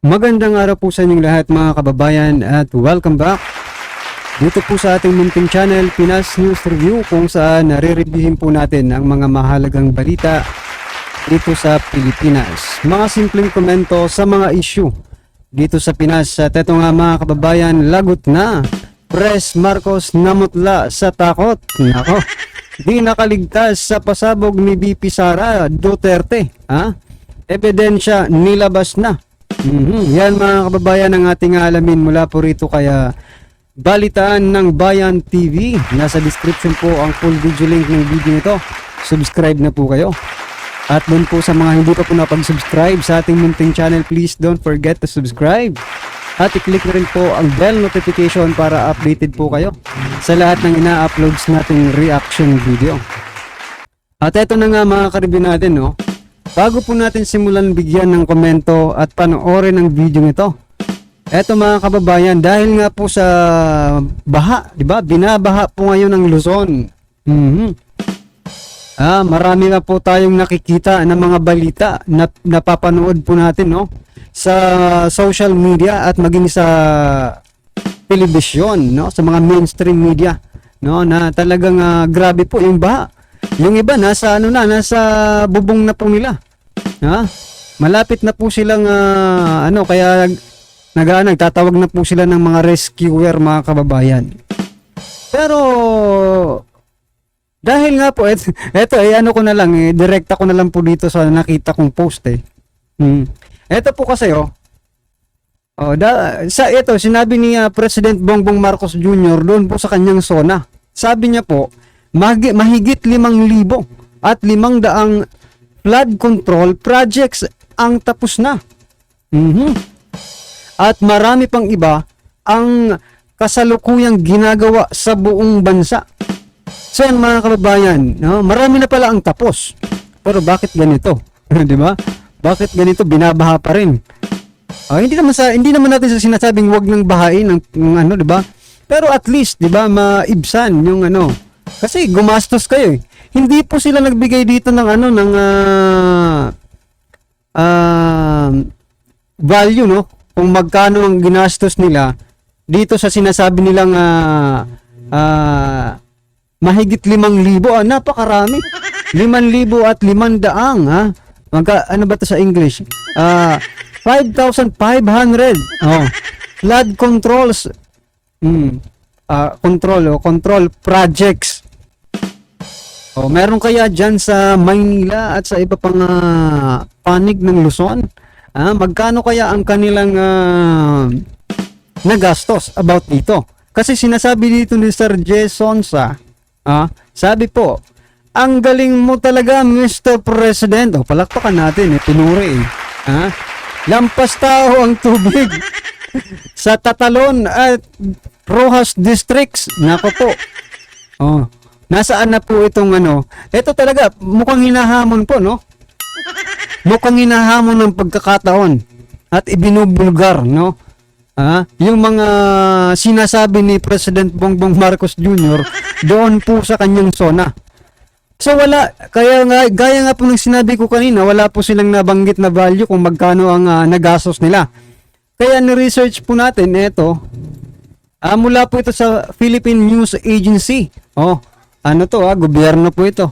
Magandang araw po sa inyong lahat mga kababayan at welcome back dito po sa ating munting channel Pinas News Review, kung saan nare-reviewin po natin ang mga mahalagang balita dito sa Pilipinas. Mga simpleng komento sa mga issue dito sa Pinas. At eto nga mga kababayan, lagot na Pres Marcos namutla sa takot. Nako, di nakaligtas sa pasabog ni VP Sara Duterte. Ebidensya nilabas na. Yan mga kababayan ang ating alamin mula po rito kaya Balitaan ng Bayan TV. Nasa description po ang full video link ng video nito. Subscribe na po kayo. At dun po sa mga hindi pa po napag-subscribe sa ating munting channel, please don't forget to subscribe. At i-click na rin po ang bell notification para updated po kayo sa lahat ng ina-uploads nating reaction video. At eto na nga mga karibyo natin, no? Bago po natin simulan bigyan ng komento at panoorin ang video nito. Eto mga kababayan, dahil nga po sa baha, di ba? Binabaha po ngayon ng Luzon. Marami na po tayong nakikita ng mga balita na napapanood po natin, no? Sa social media at maging sa telebisyon, no? Sa mga mainstream media, no? Na talagang grabe po yung baha. Yung iba nasa nasa bubong na po nila. Malapit na po silang kaya nagtatawag na po sila ng mga rescuer mga kababayan. Pero dahil nga po eto ko na lang direkta ko na lang po dito sa nakita kong post Eto po kasi sinabi ni President Bongbong Marcos Jr. doon po sa kanyang zona. Sabi niya po mahigit 5,000 at 500 flood control projects ang tapos na. At marami pang iba ang kasalukuyang ginagawa sa buong bansa. So yan mga kababayan, no? Marami na pala ang tapos. Pero bakit ganito? Di ba? Bakit ganito binabaha pa rin? Hindi naman natin sinasabing wag nang bahain ng di ba? Pero at least, di ba, maibsan yung kasi gumastos kayo . Hindi po sila nagbigay dito ng value, no? Kung magkano ang ginastos nila dito sa sinasabi nilang mahigit 5,000. Napakarami. 5,000 at 500, ano ba 'to sa English? 5,500. Flood controls. Control projects. Meron kaya dyan sa Maynila at sa iba pang panig ng Luzon? Magkano kaya ang kanilang nagastos about dito? Kasi sinasabi dito ni Sir Jason sabi po, ang galing mo talaga Mr. President. Palakpakan natin pinuri lampas tao ang tubig sa Tatalon at Rojas districts. Nako po. Nasaan na po itong ito talaga mukhang hinahamon po, no? Mukhang hinahamon ng pagkakataon at ibinubulgar, no? Yung mga sinasabi ni President Bongbong Marcos Jr. doon po sa kanyang zona. So wala, gaya nga po ng sinabi ko kanina, wala po silang nabanggit na value kung magkano ang nagastos nila. Kaya ni-research po natin ito. Mula po ito sa Philippine News Agency. Gobyerno po ito.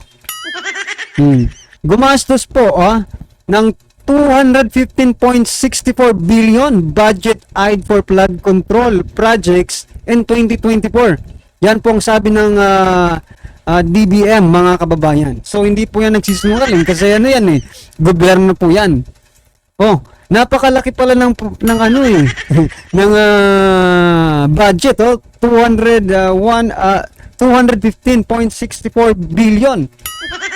Gumastos po ng 215.64 billion budget eyed for flood control projects in 2024. Yan po ang sabi ng DBM mga kababayan. So hindi po yan nagsisinungaling kasi gobyerno po yan. Napakalaki pala ng ng budget 215.64 billion.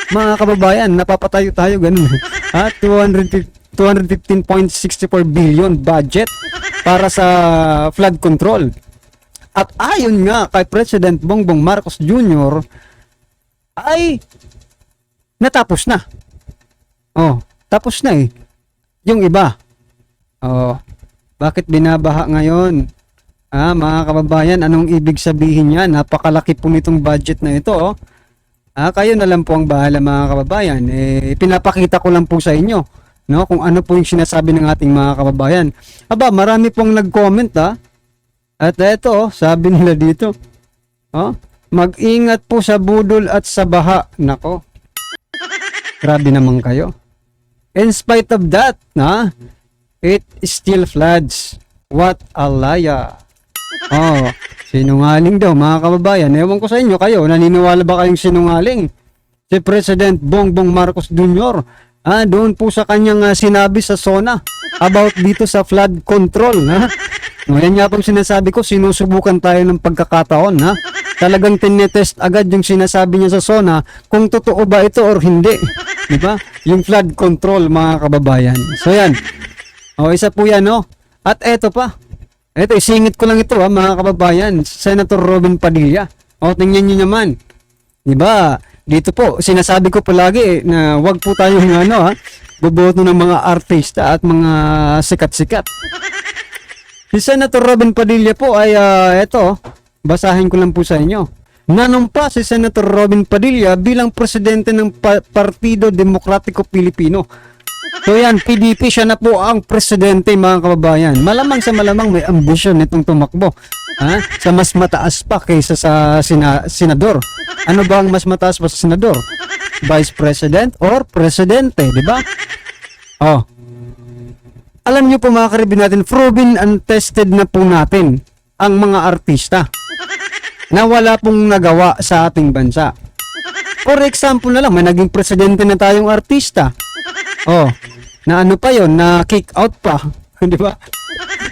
Mga kababayan, napapatayo tayo ganun. 215.64 billion budget para sa flood control. At ayon nga kay President Bongbong Marcos Jr. ay natapos na. Tapos na yung iba. Bakit binabaha ngayon? Mga kababayan, anong ibig sabihin yan? Napakalaki po nitong budget na ito. Kayo na lang po ang bahala mga kababayan. Pinapakita ko lang po sa inyo no, kung ano po yung sinasabi ng ating mga kababayan. Aba, marami pong nag-comment At eto, sabi nila dito, mag-ingat po sa budol at sa baha. Nako, grabe naman kayo. In spite of that, it still floods. What a liar. Sinungaling daw mga kababayan. Ewan ko sa inyo, kayo, naniniwala ba kayong sinungaling? Si President Bongbong Marcos Jr., doon po sa kanyang sinabi sa SONA about dito sa flood control. Yan nga pong sinasabi ko, sinusubukan tayo ng pagkakataon. Talagang tinetest agad yung sinasabi niya sa SONA kung totoo ba ito or hindi. Diba? Yung flood control mga kababayan. So yan. Isa po yan, At eto pa. Eto, isingit ko lang ito mga kababayan. Senator Robin Padilla. Tingnan nyo naman. Diba? Dito po, sinasabi ko palagi na wag po tayong boboto ng mga artista at mga sikat-sikat. Si Senator Robin Padilla po ay basahin ko lang po sa inyo. Nanumpa si Senator Robin Padilla bilang presidente ng Partido Demokratiko Pilipino. So yan, PDP, siya na po ang presidente mga kababayan. Malamang sa malamang may ambisyon nitong tumakbo. Sa mas mataas pa kaysa sa senador. Ano ba ang mas mataas pa sa senador? Vice President or Presidente, di ba? Alam niyo po mga karibin natin, proven and tested na po natin ang mga artista na wala pong nagawa sa ating bansa. For example na lang, may naging presidente na tayong artista. Na ano pa yon, na kick out pa, di ba?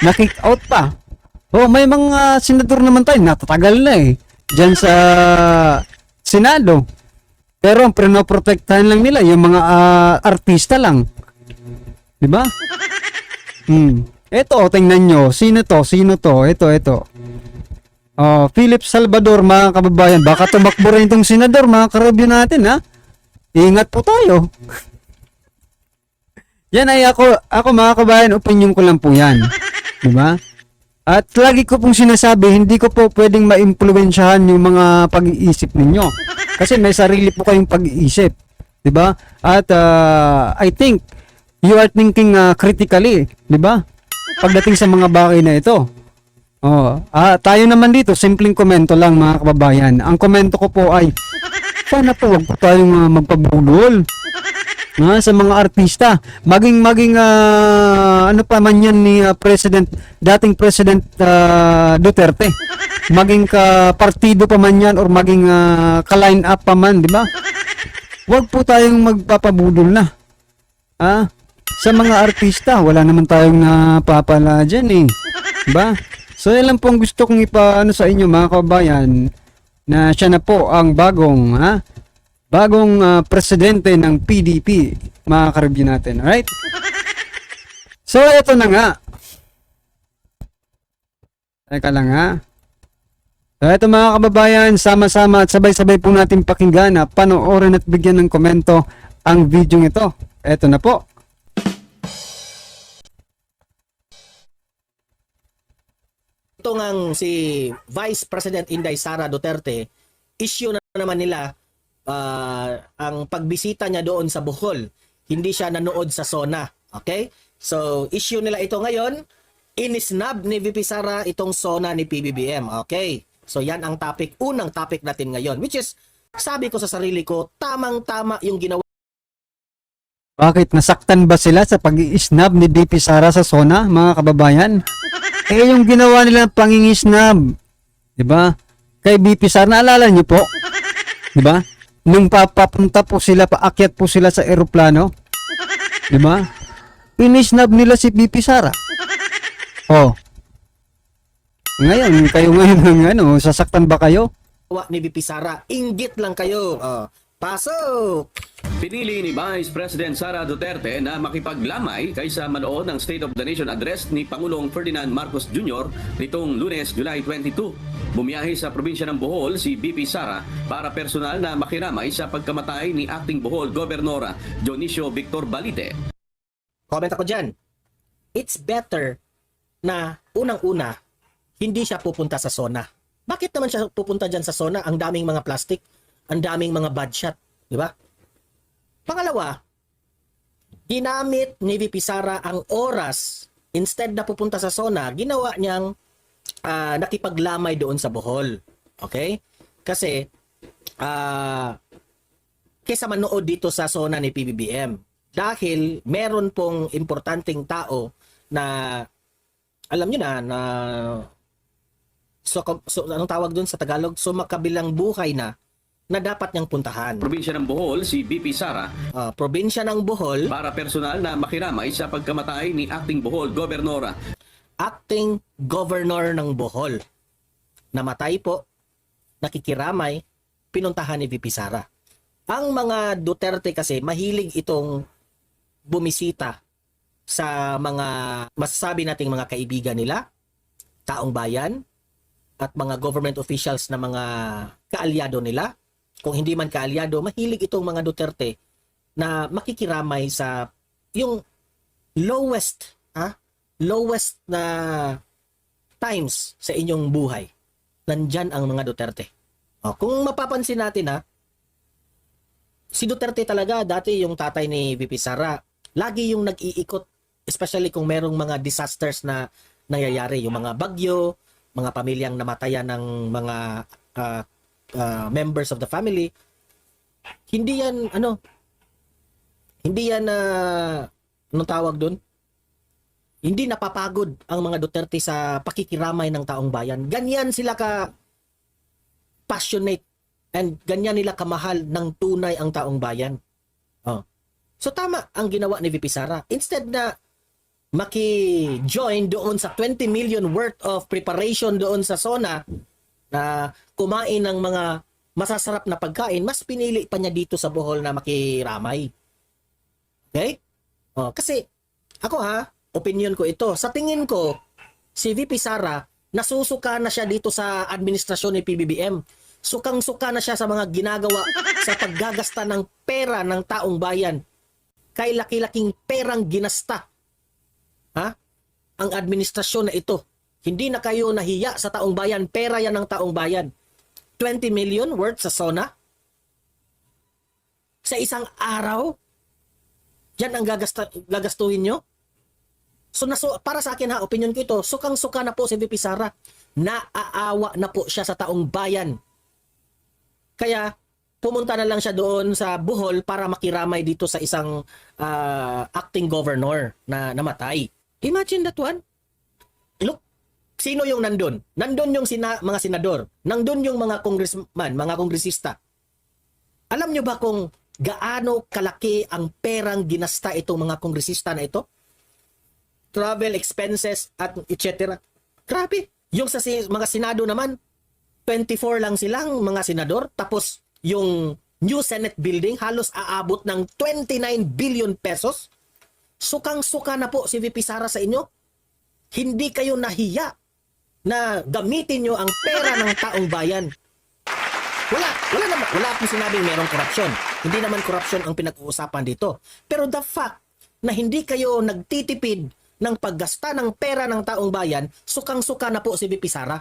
Na kick out pa. May mga senador naman tayo, natatagal na diyan sa Senado. Pero ang pinoprotektahan lang nila yung mga artista lang. Di ba? Ito, tingnan nyo. Sino to? Ito. Philip Salvador, mga kababayan. Baka tumakbo rin itong senador, mga karabyo natin, Ingat po tayo. Yan ay ako mga kababayan, opinion ko lang po yan. Diba? At lagi ko pong sinasabi, hindi ko po pwedeng ma-impluwensyahan yung mga pag-iisip ninyo. Kasi may sarili po kayong pag-iisip. Diba? At I think you are thinking critically. Diba? Pagdating sa mga bagay na ito. Tayo naman dito, simpleng komento lang mga kababayan. Ang komento ko po ay, sana po wag po tayong magpabulol. Sa mga artista, maging ano pa man yan ni dating President Duterte, maging partido pa man yan or maging ka-line up pa man, di ba? Huwag po tayong magpapabudol na. Sa mga artista, wala naman tayong napapala dyan di ba? So yan lang po ang gusto kong ipaano sa inyo mga kababayan, na siya na po ang bagong presidente ng PDP, mga karibyo natin. Alright? So, ito na nga. Teka lang So, ito mga kababayan, sama-sama at sabay-sabay po natin pakinggan panoorin at bigyan ng komento ang video ito. Ito na po. Ito ngang si Vice President Inday Sara Duterte, issue na naman nila ang pagbisita niya doon sa Bohol. Hindi siya nanood sa SONA. Okay? So, issue nila ito ngayon. Inisnab ni VP Sara itong SONA ni PBBM. Okay? So, yan ang topic. Unang topic natin ngayon. Which is, sabi ko sa sarili ko, tamang-tama yung ginawa. Bakit? Nasaktan ba sila sa pag-i-snub ni VP Sara sa SONA, mga kababayan? Yung ginawa nila pangingisnab. Diba? Kay VP Sara, naalala niyo po? Diba? Nung papunta po sila, paakyat po sila sa eroplano. Diba? Inisnab nila si VP Sara. Ngayon, kayo ngayon sasaktan ba kayo? Ni VP Sara, inggit lang kayo. Pasok! Pinili ni Vice President Sara Duterte na makipaglamay kaysa manood ng State of the Nation Address ni Pangulong Ferdinand Marcos Jr. nitong Lunes, July 22. Bumiyahe sa probinsya ng Bohol si VP Sara para personal na makiramay sa pagkamatay ni Acting Bohol Gobernora Dionisio Victor Balite. Comment ako dyan. It's better na unang-una, hindi siya pupunta sa SONA. Bakit naman siya pupunta dyan sa SONA? Ang daming mga plastic, ang daming mga bad shot, di ba? Pangalawa, ginamit ni VP Sara ang oras, instead na pupunta sa SONA, ginawa niyang nakipaglamay doon sa Bohol. Okay? Kasi kesa manood dito sa SONA ni PBBM. Dahil meron pong importanteng tao na alam nyo na so anong tawag doon sa Tagalog? So makabilang buhay na dapat niyang puntahan. Probinsya ng Bohol, si VP Sara, Probinsya ng Bohol, para personal na makiramay sa pagkamatay ni acting Bohol Gobernora. acting governor ng Bohol. Namatay po, nakikiramay, pinuntahan ni VP Sara. Ang mga Duterte kasi mahilig itong bumisita sa mga masasabi nating mga kaibigan nila, taong bayan, at mga government officials na mga kaalyado nila. Kung hindi man kaalyado, mahilig itong mga Duterte na makikiramay sa yung lowest na times sa inyong buhay. Nandyan ang mga Duterte. Kung mapapansin natin si Duterte talaga, dati yung tatay ni VP Sara, lagi yung nag-iikot, especially kung merong mga disasters na nangyayari, yung mga bagyo, mga pamilyang namatayan ng mga members of the family. Hindi yan, anong tawag doon? Hindi napapagod ang mga Duterte sa pakikiramay ng taong bayan. Ganyan sila ka passionate and ganyan nila kamahal ng tunay ang taong bayan. So tama ang ginawa ni VP Sara. Instead na maki-join doon sa 20 million worth of preparation doon sa SONA na kumain ng mga masasarap na pagkain, mas pinili pa niya dito sa Bohol na makiramay. Okay? Kasi ako opinion ko ito. Sa tingin ko, si VP Sara, nasusuka na siya dito sa administrasyon ni PBBM. Sukang-suka na siya sa mga ginagawa sa paggagasta ng pera ng taong bayan. Kay laki-laking perang ginasta. Ang administrasyon na ito. Hindi na kayo nahiya sa taong bayan. Pera yan ng taong bayan. 20 million worth sa SONA. Sa isang araw, yan ang gagastuhin nyo. So para sa akin opinion ko ito, sukang-suka na po si VP Sara. Naaawa na po siya sa taong bayan. Kaya pumunta na lang siya doon sa Bohol para makiramay dito sa isang acting governor na namatay. Imagine that one. Look, sino yung nandun? Nandun yung mga senador. Nandun yung mga congressman, mga kongresista. Alam nyo ba kung gaano kalaki ang perang ginasta itong mga kongresista na ito? Travel expenses at etc. Grabe. Yung sa mga senado naman, 24 lang silang mga senador. Tapos yung new Senate building halos aabot ng 29 billion pesos. Sukang-suka na po si VP Sara sa inyo. Hindi kayo nahiya na gamitin nyo ang pera ng taong bayan. Wala akong sinabing merong korupsyon. Hindi naman korupsyon ang pinag-uusapan dito. Pero the fact na hindi kayo nagtitipid ng paggasta ng pera ng taong bayan, sukang-suka na po si VP Sara.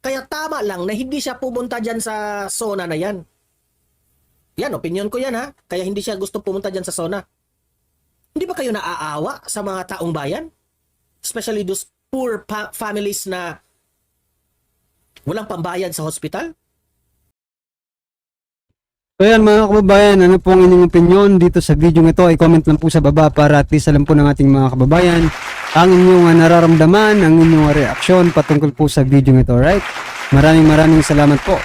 Kaya tama lang na hindi siya pumunta dyan sa SONA na yan. Yan, opinion ko yan Kaya hindi siya gusto pumunta dyan sa SONA. Hindi ba kayo naaawa sa mga taong bayan? Especially those poor families na walang pambayad sa hospital? So yan mga kababayan, ano po ang inyong opinion dito sa video ito? I-comment lang po sa baba para at least alam po ng ating mga kababayan ang inyong nararamdaman, ang inyong reaksyon patungkol po sa video ito, right? Maraming salamat po.